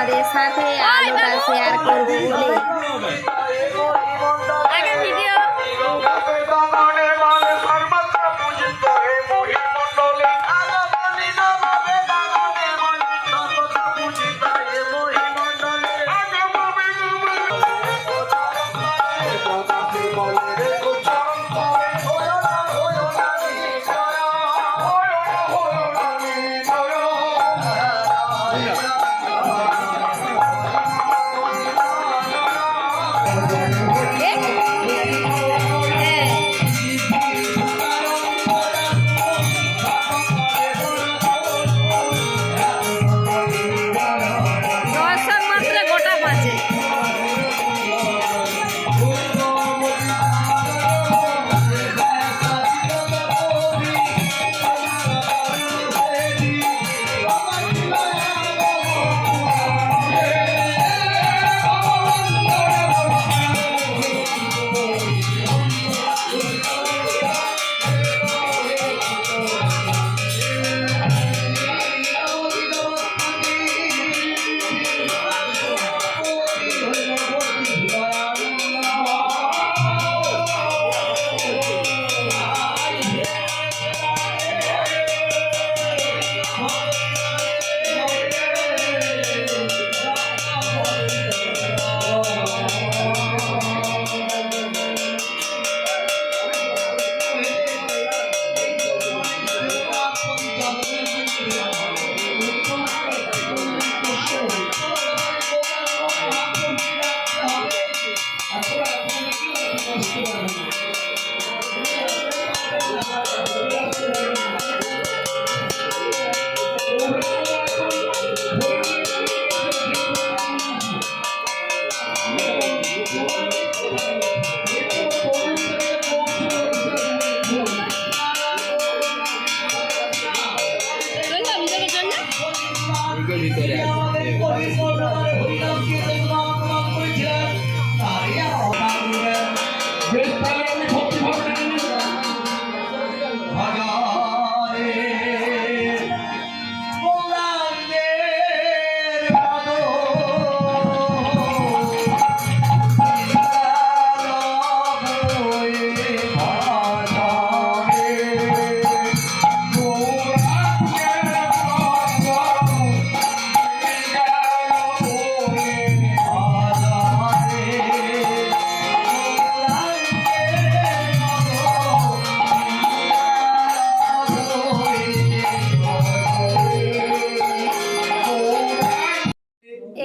তোমাদের সাথে আলোটা শেয়ার করবো বলে।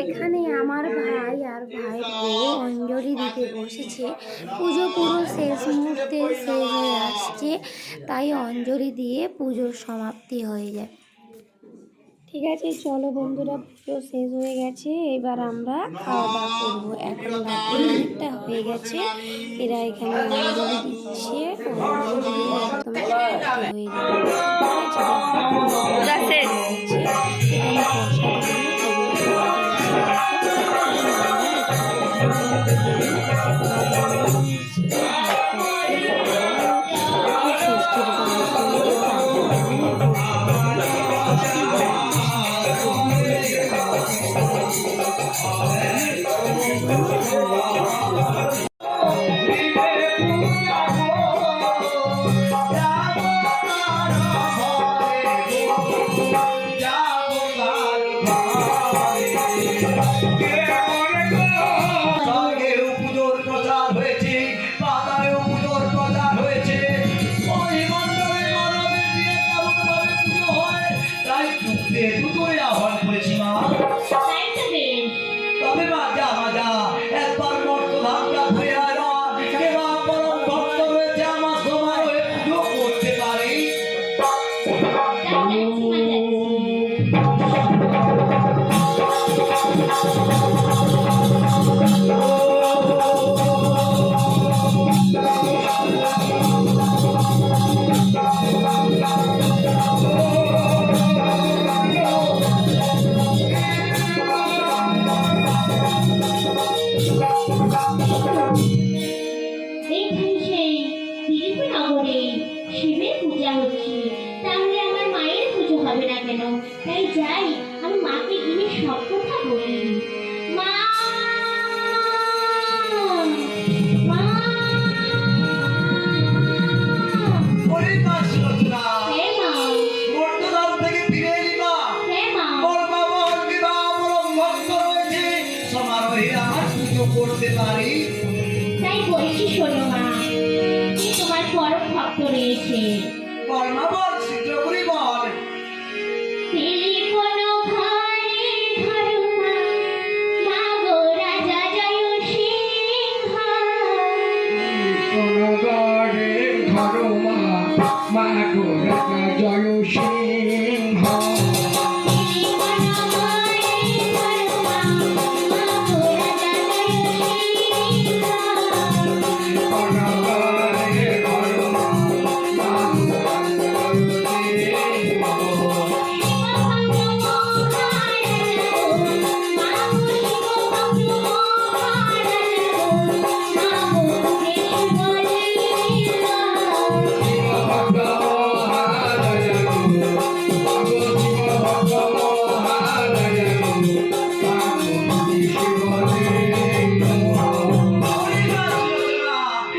এখানে আমার ভাই আর ভাইয়ের বউ অঞ্জলি দিতে বসেছে। পুজো পুরো শেষ মুহূর্তে শেষ হয়ে আসছে, তাই অঞ্জলি দিয়ে পুজোর সমাপ্তি হয়ে যায়। ঠিক আছে, চলো বন্ধুরা, পুজো শেষ হয়ে গেছে, এবার আমরা খাওয়া দাওয়া করবো। এখন রাত্রি অনেকটা হয়ে গেছে, এরা এখানে অঞ্জলি দিচ্ছে, অঞ্জলি দিয়ে একদম হয়ে যাবে। এখানে তাই যাই, আমি মাকে গিয়ে সব কথা বলি। বলছি শোনো মা, তোমার পরম ভক্ত রয়েছে। বল মা বল, শীঘ্র করে বল। কোনো ঘরে ধরো মা, মা গো রাজা জয় সিংহ। কোন গড়ে ধরো মা, মা গো রাজা জয় সিংহ।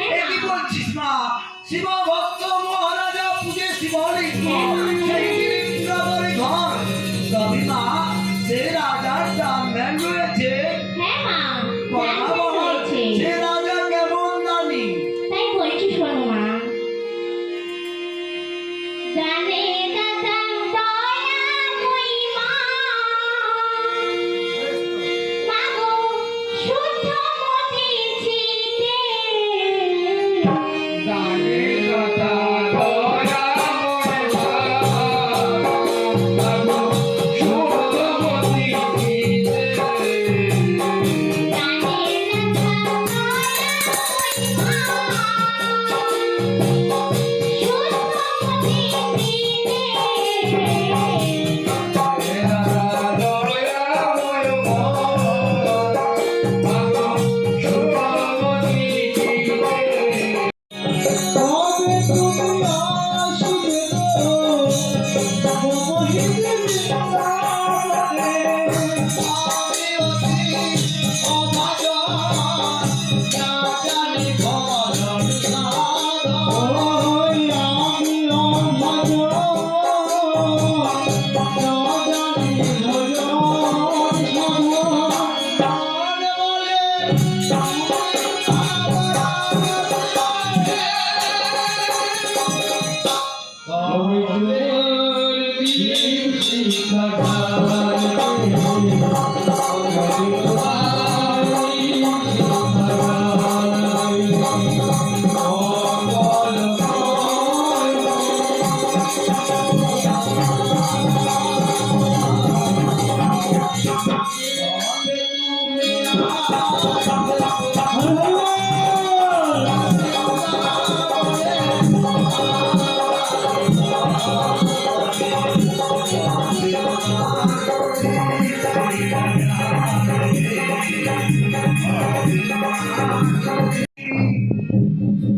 এ কি বলছিস মা? শিব ভক্ত মহারাজা পূজে শিবলিঙ্গ, সেই গিরিন্দ্রবরী ঘর। তবে মা, সে রাজার দামধ্যান রয়েছে। হ্যাঁ মা, বল মা ধ্যান বল, রয়েছে। সে রাজা কেমন দামি? তাই বলছি শোনো মা। জানে দাতা দয়াময়ী মা, মা গো শুদ্ধমতি চিতে। জানে দাতা দয়াময় মা, মা গো শুদ্ধমতি চিতে। জানে দাতা দয়াময়ী মা, শুদ্ধমতি চিতে।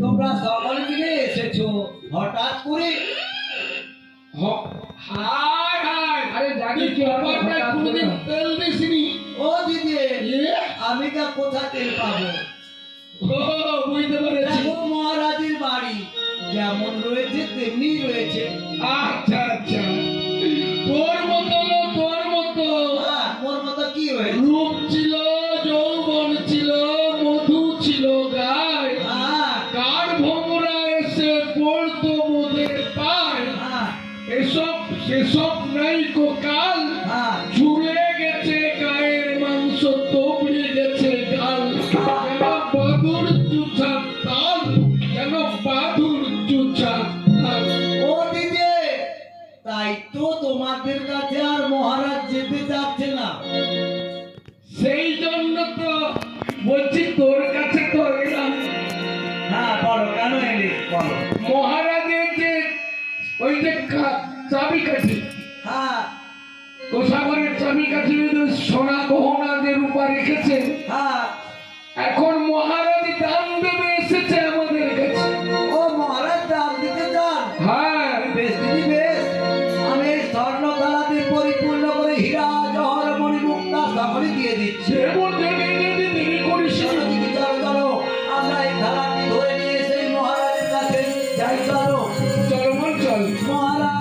তোমরা সকলে মিলে এসেছো হঠাৎ করে? হায় হায়, আরে জানি ব্যাপারটা কোনোদিন তেল দিসনি। ও দিদি, আমি তা কোথা তেল পাবো? ও বুঝতে পেরেছি। দেখো মহারাজের বাড়ি যেমন রয়েছে তেমনি রয়েছে। আচ্ছা আচ্ছা, তোর মতো না, তোর মতো হ্যাঁ, মোর মতো কি হয়েছে? রূপ ছিল, যৌবন ছিল, মধু ছিল গায়, হ্যাঁ কার ভোমরা এসে পড়তো মোদের পায়। হ্যাঁ এসব সেসব নাই কো কাল, হ্যাঁ ঝুলে গেছে গায়ের মাংস, তবড়ে গেছে গাল। কেন বাদুর চুছা তাল, কেন বাদুর চুছা তাল। ও দিদি, তাই তো তোমাদের কাছে আর মহারাজ যেতে চাচ্ছে না। সেই জন্য তো বলছি তোর কাছে তো এলাম। হ্যাঁ বলো, কেন এলি বলো। মহারাজের যে ওই যে চাবি কাঠি, হ্যাঁ কোষাগরের চাবি কাঠি, সোনা গহনা যে রূপা রেখেছে, হ্যাঁ এখন মহারাজ দান দেবে এসেছে আমাদের কাছে। ও মহারাজ দাম দিতে চান? হ্যাঁ বেশ দিদি বেশ, আমি এই স্বর্ণ থালাতে পরিপূর্ণ করে হীরা জহর মণি মুক্তা সকলে দিয়ে দিচ্ছি। যেমন দেবে দেবে, দেরি করিস না। চলো দিদি, চলো চলো, আমরা এই থালাটি ধরে নিয়ে সেই মহারাজের কাছে যাই। চলো চল মন চল। মহারাজ,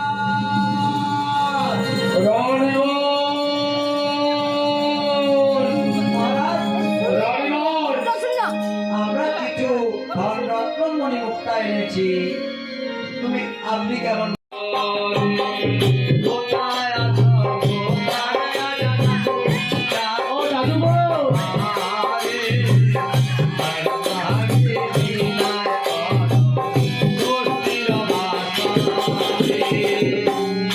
রণবল, মহারাজ রণবল। রত্ন মণি মুক্তা এনেছি, তুমি আপনি কেমন? কোথায় আছো? কোথায় আছো? ও দাদু গো,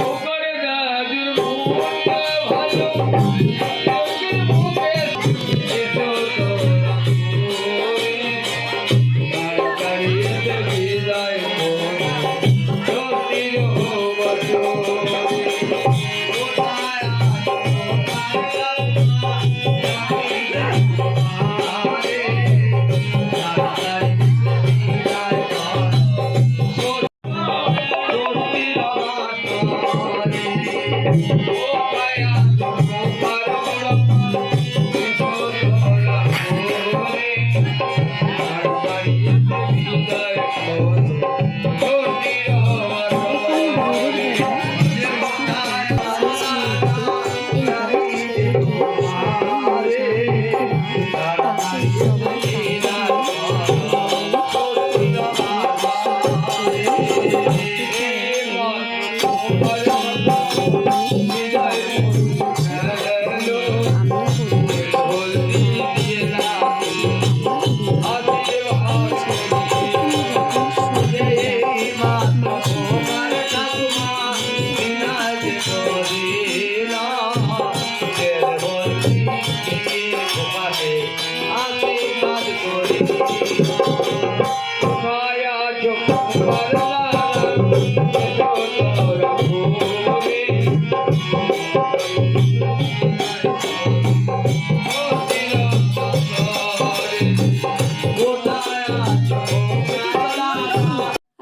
ওখানে দাদুর মুখটা ভালো, দাদুর মুখে এসো তোরা ঘুরে, তাড়াতাড়িতে বিদায় করো, সত্যির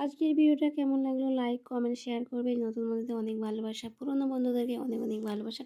আজকের ভিডিওটা কেমন লাগলো লাইক কমেন্ট শেয়ার করবে। নতুন বন্ধুদের অনেক ভালোবাসা, পুরনো বন্ধুদেরকে অনেক অনেক ভালোবাসা।